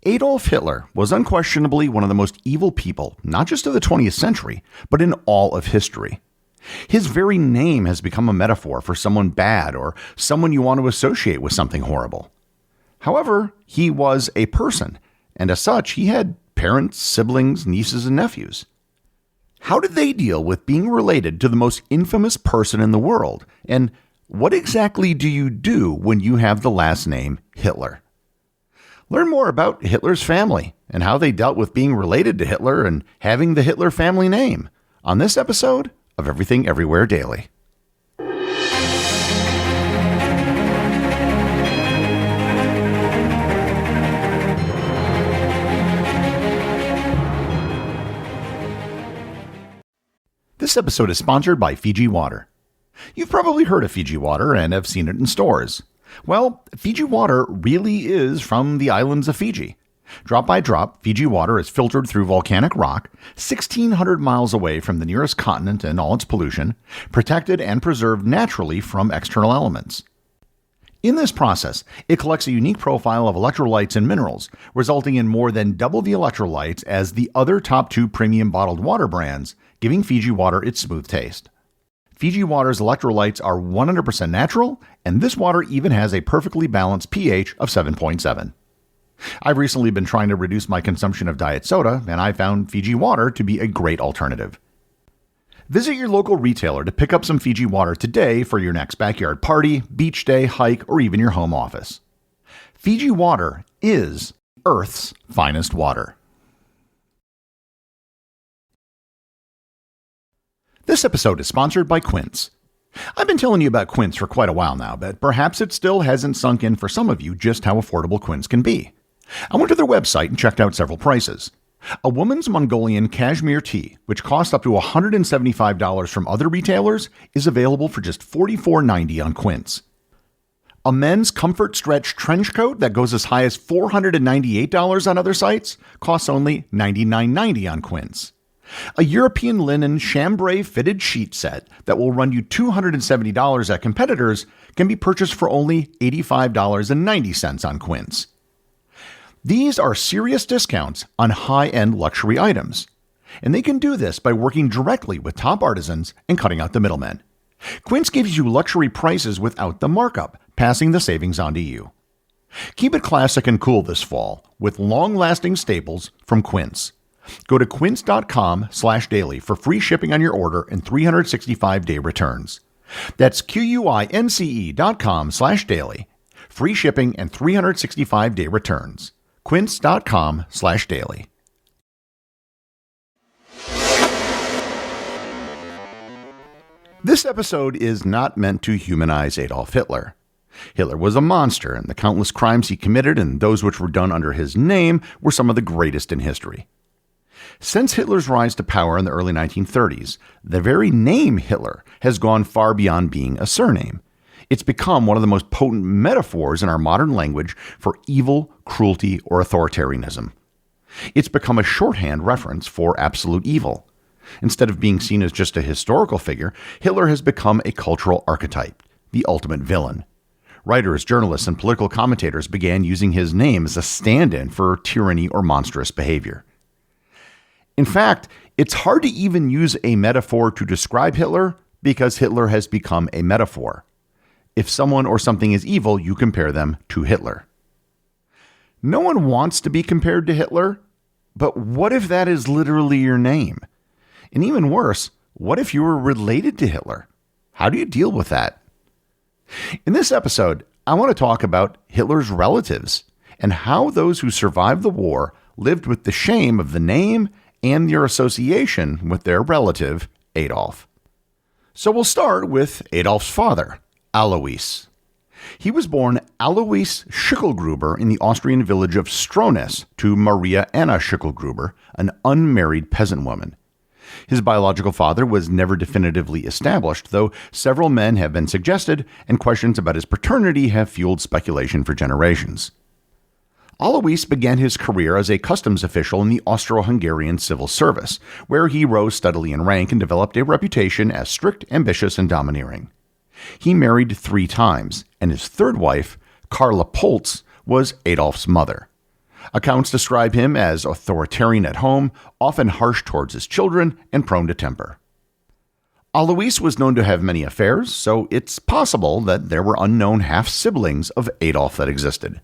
Adolf Hitler was unquestionably one of the most evil people, not just of the 20th century, but in all of history. His very name has become a metaphor for someone bad or someone you want to associate with something horrible. However, he was a person, and as such, he had parents, siblings, nieces, and nephews. How did they deal with being related to the most infamous person in the world? And what exactly do you do when you have the last name Hitler? Learn more about Hitler's family and how they dealt with being related to Hitler and having the Hitler family name on this episode of Everything Everywhere Daily. This episode is sponsored by Fiji Water. You've probably heard of Fiji Water and have seen it in stores. Well, Fiji Water really is from the islands of Fiji. Drop by drop, Fiji Water is filtered through volcanic rock, 1,600 miles away from the nearest continent and all its pollution, protected and preserved naturally from external elements. In this process, it collects a unique profile of electrolytes and minerals, resulting in more than double the electrolytes as the other top two premium bottled water brands, giving Fiji Water its smooth taste. Fiji Water's electrolytes are 100% natural, and this water even has a perfectly balanced pH of 7.7. I've recently been trying to reduce my consumption of diet soda, and I found Fiji Water to be a great alternative. Visit your local retailer to pick up some Fiji Water today for your next backyard party, beach day, hike, or even your home office. Fiji Water is Earth's finest water. This episode is sponsored by Quince. I've been telling you about Quince for quite a while now, but perhaps it still hasn't sunk in for some of you just how affordable Quince can be. I went to their website and checked out several prices. A woman's Mongolian cashmere tee, which costs up to $175 from other retailers, is available for just $44.90 on Quince. A men's comfort stretch trench coat that goes as high as $498 on other sites costs only $99.90 on Quince. A European linen chambray fitted sheet set that will run you $270 at competitors can be purchased for only $85.90 on Quince. These are serious discounts on high-end luxury items, and they can do this by working directly with top artisans and cutting out the middlemen. Quince gives you luxury prices without the markup, passing the savings on to you. Keep it classic and cool this fall with long-lasting staples from Quince. Go to quince.com/daily for free shipping on your order and 365-day returns. That's QUINCE.com/daily. Free shipping and 365-day returns. Quince.com/daily. This episode is not meant to humanize Adolf Hitler. Hitler was a monster, and the countless crimes he committed and those which were done under his name were some of the greatest in history. Since Hitler's rise to power in the early 1930s, the very name Hitler has gone far beyond being a surname. It's become one of the most potent metaphors in our modern language for evil, cruelty, or authoritarianism. It's become a shorthand reference for absolute evil. Instead of being seen as just a historical figure, Hitler has become a cultural archetype, the ultimate villain. Writers, journalists, and political commentators began using his name as a stand-in for tyranny or monstrous behavior. In fact, it's hard to even use a metaphor to describe Hitler because Hitler has become a metaphor. If someone or something is evil, you compare them to Hitler. No one wants to be compared to Hitler, but what if that is literally your name? And even worse, what if you were related to Hitler? How do you deal with that? In this episode, I want to talk about Hitler's relatives and how those who survived the war lived with the shame of the name and their association with their relative, Adolf. So we'll start with Adolf's father, Alois. He was born Alois Schicklgruber in the Austrian village of Stroness to Maria Anna Schicklgruber, an unmarried peasant woman. His biological father was never definitively established, though several men have been suggested, and questions about his paternity have fueled speculation for generations. Alois began his career as a customs official in the Austro-Hungarian civil service, where he rose steadily in rank and developed a reputation as strict, ambitious, and domineering. He married 3 times, and his third wife, Carla Poltz, was Adolf's mother. Accounts describe him as authoritarian at home, often harsh towards his children, and prone to temper. Alois was known to have many affairs, so it's possible that there were unknown half-siblings of Adolf that existed.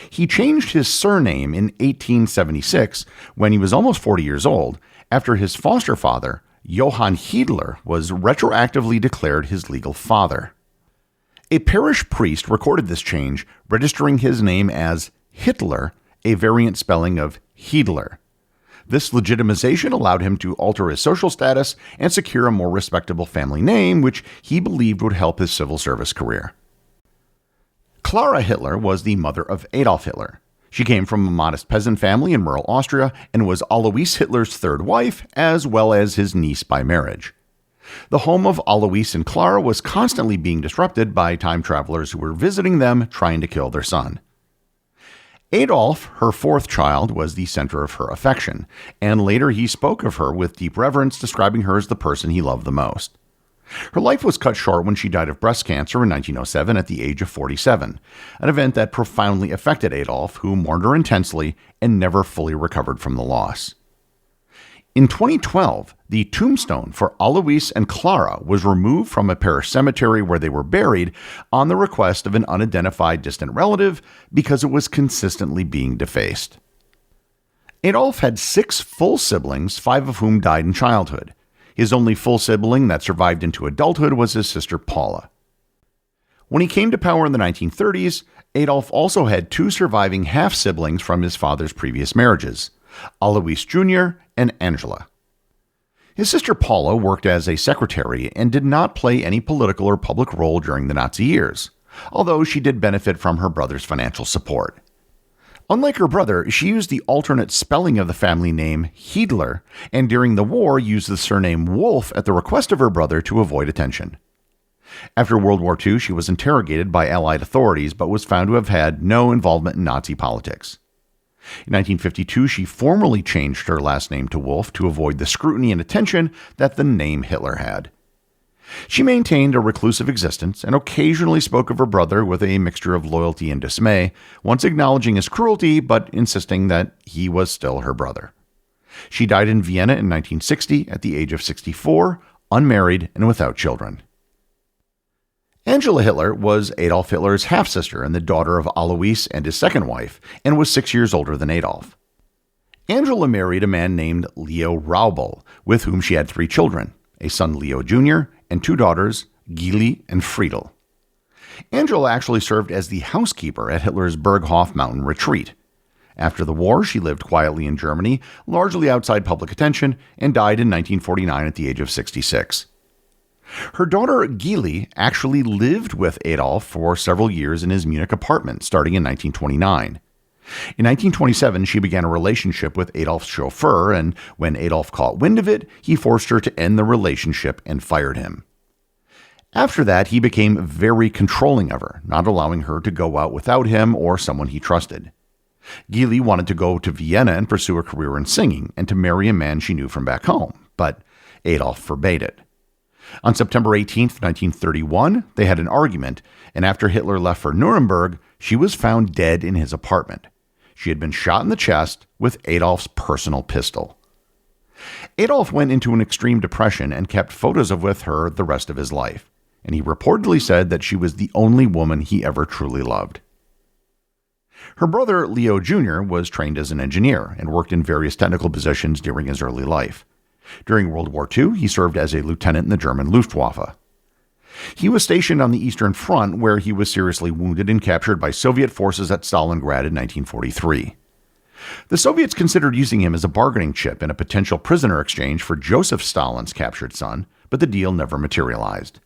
He changed his surname in 1876 when he was almost 40 years old, after his foster father, Johann Hitler, was retroactively declared his legal father. A parish priest recorded this change, registering his name as Hitler, a variant spelling of Hiedler. This legitimization allowed him to alter his social status and secure a more respectable family name, which he believed would help his civil service career. Clara Hitler was the mother of Adolf Hitler. She came from a modest peasant family in rural Austria and was Alois Hitler's third wife, as well as his niece by marriage. The home of Alois and Clara was constantly being disrupted by time travelers who were visiting them trying to kill their son. Adolf, her fourth child, was the center of her affection, and later he spoke of her with deep reverence, describing her as the person he loved the most. Her life was cut short when she died of breast cancer in 1907 at the age of 47, an event that profoundly affected Adolf, who mourned her intensely and never fully recovered from the loss. In 2012, the tombstone for Alois and Clara was removed from a parish cemetery where they were buried on the request of an unidentified distant relative because it was consistently being defaced. Adolf had 6 full siblings, 5 of whom died in childhood. His only full sibling that survived into adulthood was his sister Paula. When he came to power in the 1930s, Adolf also had 2 surviving half-siblings from his father's previous marriages, Alois Jr. and Angela. His sister Paula worked as a secretary and did not play any political or public role during the Nazi years, although she did benefit from her brother's financial support. Unlike her brother, she used the alternate spelling of the family name Hiedler, and during the war used the surname Wolf at the request of her brother to avoid attention. After World War II, she was interrogated by Allied authorities but was found to have had no involvement in Nazi politics. In 1952, she formally changed her last name to Wolf to avoid the scrutiny and attention that the name Hitler had. She maintained a reclusive existence and occasionally spoke of her brother with a mixture of loyalty and dismay, once acknowledging his cruelty but insisting that he was still her brother. She died in Vienna in 1960 at the age of 64, unmarried and without children. Angela Hitler was Adolf Hitler's half-sister and the daughter of Alois and his second wife, and was 6 years older than Adolf. Angela married a man named Leo Raubel, with whom she had 3 children, a son Leo Jr. and 2 daughters, Gili and Friedel. Angela actually served as the housekeeper at Hitler's Berghof mountain retreat. After the war, she lived quietly in Germany, largely outside public attention, and died in 1949 at the age of 66. Her daughter Gili actually lived with Adolf for several years in his Munich apartment, starting in 1929. In 1927, she began a relationship with Adolf's chauffeur, and when Adolf caught wind of it, he forced her to end the relationship and fired him. After that, he became very controlling of her, not allowing her to go out without him or someone he trusted. Gili wanted to go to Vienna and pursue a career in singing and to marry a man she knew from back home, but Adolf forbade it. On September 18, 1931, they had an argument, and after Hitler left for Nuremberg, she was found dead in his apartment. She had been shot in the chest with Adolf's personal pistol. Adolf went into an extreme depression and kept photos with her the rest of his life, and he reportedly said that she was the only woman he ever truly loved. Her brother, Leo Jr., was trained as an engineer and worked in various technical positions during his early life. During World War II, he served as a lieutenant in the German Luftwaffe. He was stationed on the Eastern Front, where he was seriously wounded and captured by Soviet forces at Stalingrad in 1943. The Soviets considered using him as a bargaining chip in a potential prisoner exchange for Joseph Stalin's captured son, but the deal never materialized.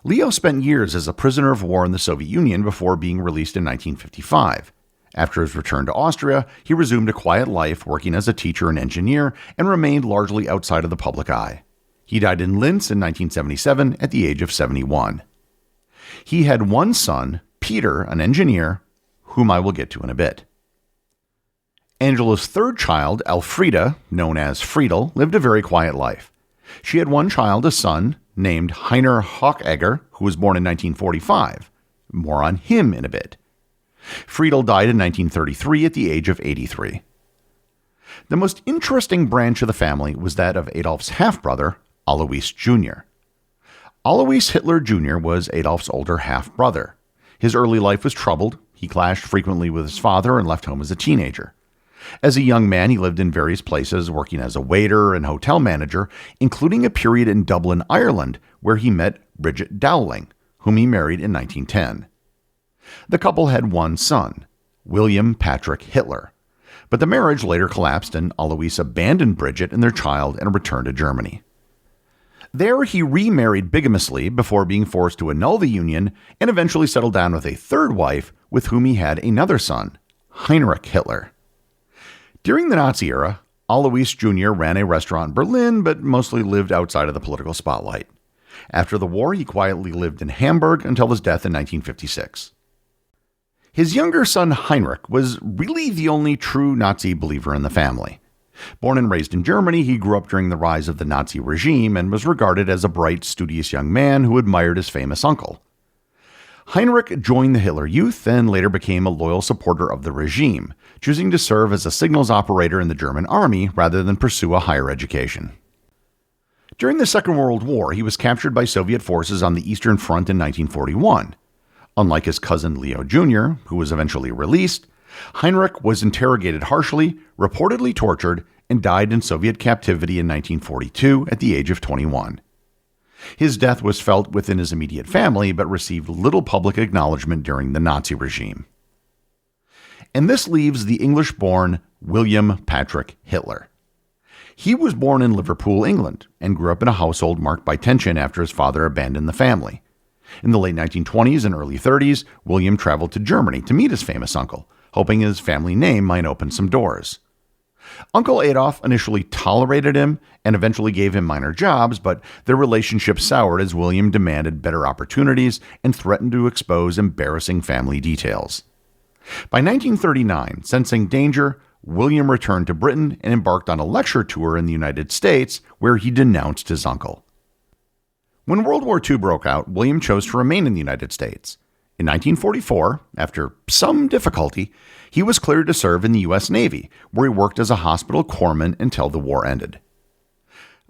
Leo spent years as a prisoner of war in the Soviet Union before being released in 1955. After his return to Austria, he resumed a quiet life working as a teacher and engineer and remained largely outside of the public eye. He died in Linz in 1977 at the age of 71. He had one son, Peter, an engineer, whom I will get to in a bit. Angela's third child, Elfriede, known as Friedel, lived a very quiet life. She had one child, a son, named Heiner Hochegger, who was born in 1945. More on him in a bit. Friedel died in 1933 at the age of 83. The most interesting branch of the family was that of Adolf's half-brother, Alois Jr. Alois Hitler Jr. was Adolf's older half-brother. His early life was troubled. He clashed frequently with his father and left home as a teenager. As a young man, he lived in various places, working as a waiter and hotel manager, including a period in Dublin, Ireland, where he met Bridget Dowling, whom he married in 1910. The couple had one son, William Patrick Hitler, but the marriage later collapsed and Alois abandoned Bridget and their child and returned to Germany. There, he remarried bigamously before being forced to annul the union and eventually settled down with a third wife with whom he had another son, Heinrich Hitler. During the Nazi era, Alois Jr. ran a restaurant in Berlin, but mostly lived outside of the political spotlight. After the war, he quietly lived in Hamburg until his death in 1956. His younger son Heinrich was really the only true Nazi believer in the family. Born and raised in Germany, he grew up during the rise of the Nazi regime and was regarded as a bright, studious young man who admired his famous uncle. Heinrich joined the Hitler Youth and later became a loyal supporter of the regime, choosing to serve as a signals operator in the German army rather than pursue a higher education. During the Second World War, he was captured by Soviet forces on the Eastern Front in 1941. Unlike his cousin Leo Jr., who was eventually released, Heinrich was interrogated harshly, reportedly tortured, and died in Soviet captivity in 1942 at the age of 21. His death was felt within his immediate family, but received little public acknowledgement during the Nazi regime. And this leaves the English-born William Patrick Hitler. He was born in Liverpool, England, and grew up in a household marked by tension after his father abandoned the family. In the late 1920s and early 30s, William traveled to Germany to meet his famous uncle, hoping his family name might open some doors. Uncle Adolf initially tolerated him and eventually gave him minor jobs, but their relationship soured as William demanded better opportunities and threatened to expose embarrassing family details. By 1939, sensing danger, William returned to Britain and embarked on a lecture tour in the United States where he denounced his uncle. When World War II broke out, William chose to remain in the United States. In 1944, after some difficulty, he was cleared to serve in the U.S. Navy, where he worked as a hospital corpsman until the war ended.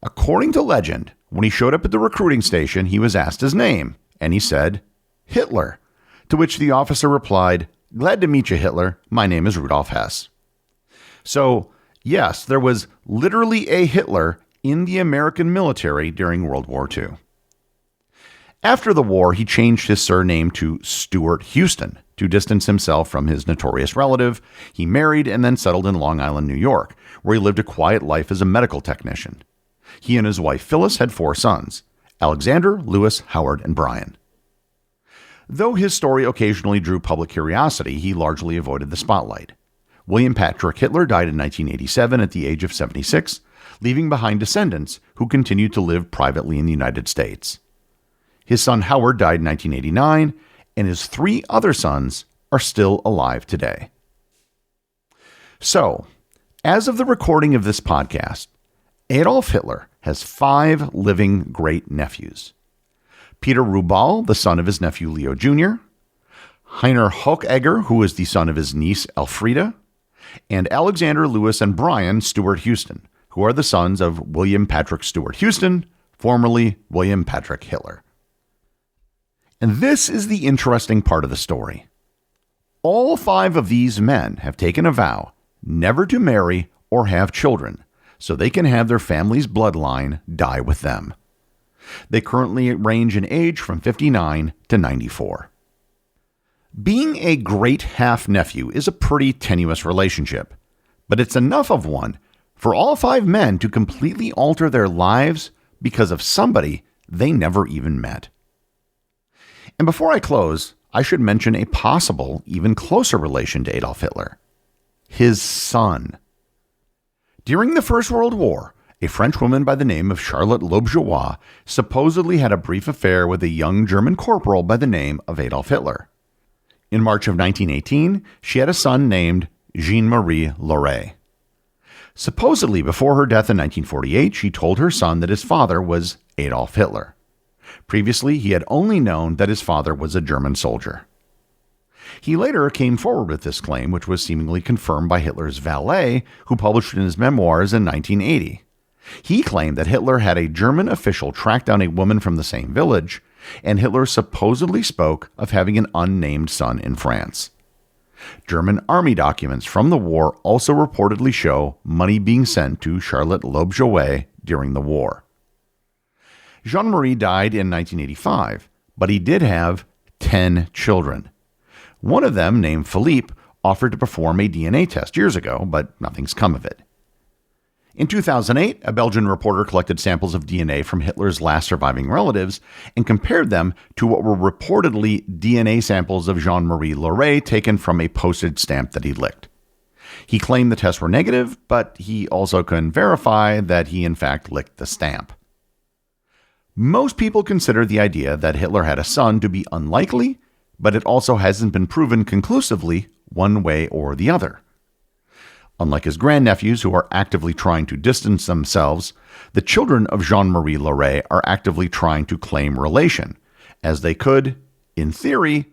According to legend, when he showed up at the recruiting station, he was asked his name, and he said, "Hitler," to which the officer replied, "Glad to meet you, Hitler. My name is Rudolf Hess." So, yes, there was literally a Hitler in the American military during World War II. After the war, he changed his surname to Stuart Houston to distance himself from his notorious relative. He married and then settled in Long Island, New York, where he lived a quiet life as a medical technician. He and his wife Phyllis had 4 sons: Alexander, Louis, Howard, and Brian. Though his story occasionally drew public curiosity, he largely avoided the spotlight. William Patrick Hitler died in 1987 at the age of 76, leaving behind descendants who continued to live privately in the United States. His son Howard died in 1989, and his 3 other sons are still alive today. So, as of the recording of this podcast, Adolf Hitler has 5 living great-nephews. Peter Rubal, the son of his nephew Leo Jr., Heiner Hochegger, who is the son of his niece Elfriede, and Alexander, Louis, and Brian Stuart Houston, who are the sons of William Patrick Stuart Houston, formerly William Patrick Hitler. And this is the interesting part of the story. All 5 of these men have taken a vow never to marry or have children, so they can have their family's bloodline die with them. They currently range in age from 59 to 94. Being a great half-nephew is a pretty tenuous relationship, but it's enough of one for all 5 men to completely alter their lives because of somebody they never even met. And before I close, I should mention a possible, even closer relation to Adolf Hitler: his son. During the First World War, a French woman by the name of Charlotte Lobjoie supposedly had a brief affair with a young German corporal by the name of Adolf Hitler. In March of 1918, she had a son named Jean-Marie Lauré. Supposedly, before her death in 1948, she told her son that his father was Adolf Hitler. Previously, he had only known that his father was a German soldier. He later came forward with this claim, which was seemingly confirmed by Hitler's valet, who published it in his memoirs in 1980. He claimed that Hitler had a German official track down a woman from the same village, and Hitler supposedly spoke of having an unnamed son in France. German army documents from the war also reportedly show money being sent to Charlotte Lobjoie during the war. Jean-Marie died in 1985, but he did have 10 children. One of them, named Philippe, offered to perform a DNA test years ago, but nothing's come of it. In 2008, a Belgian reporter collected samples of DNA from Hitler's last surviving relatives and compared them to what were reportedly DNA samples of Jean-Marie Laurey taken from a postage stamp that he licked. He claimed the tests were negative, but he also couldn't verify that he in fact licked the stamp. Most people consider the idea that Hitler had a son to be unlikely, but it also hasn't been proven conclusively one way or the other. Unlike his grandnephews, who are actively trying to distance themselves, the children of Jean-Marie Laurey are actively trying to claim relation, as they could, in theory,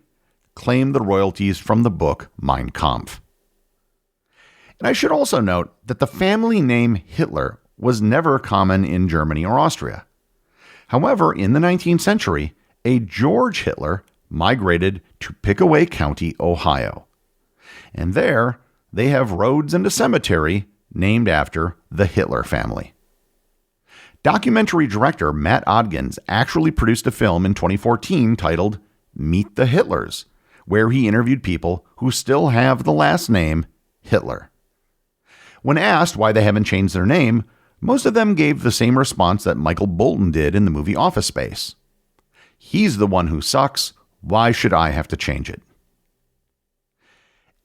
claim the royalties from the book Mein Kampf. And I should also note that the family name Hitler was never common in Germany or Austria. However, in the 19th century, a George Hitler migrated to Pickaway County, Ohio. And there, they have roads and a cemetery named after the Hitler family. Documentary director Matt Oetken actually produced a film in 2014 titled Meet the Hitlers, where he interviewed people who still have the last name Hitler. When asked why they haven't changed their name, most of them gave the same response that Michael Bolton did in the movie Office Space. He's the one who sucks. Why should I have to change it?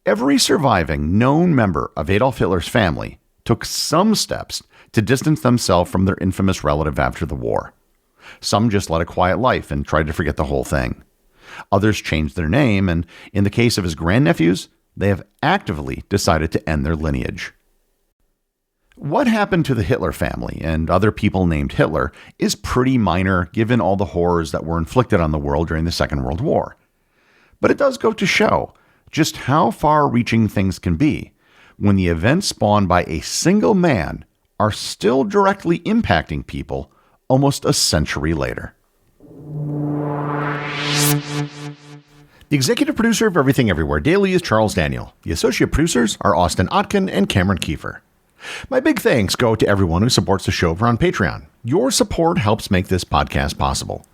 Every surviving known member of Adolf Hitler's family took some steps to distance themselves from their infamous relative after the war. Some just led a quiet life and tried to forget the whole thing. Others changed their name, and in the case of his grandnephews, they have actively decided to end their lineage. What happened to the Hitler family and other people named Hitler is pretty minor given all the horrors that were inflicted on the world during the Second World War. But it does go to show just how far-reaching things can be when the events spawned by a single man are still directly impacting people almost a century later. The executive producer of Everything Everywhere Daily is Charles Daniel. The associate producers are Austin Oetken and Cameron Kieffer. My big thanks go to everyone who supports the show over on Patreon. Your support helps make this podcast possible.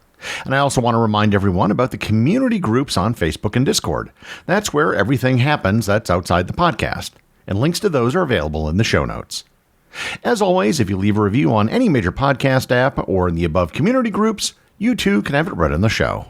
And I also want to remind everyone about the community groups on Facebook and Discord. That's where everything happens that's outside the podcast, and links to those are available in the show notes. As always, if you leave a review on any major podcast app or in the above community groups, you too can have it read on the show.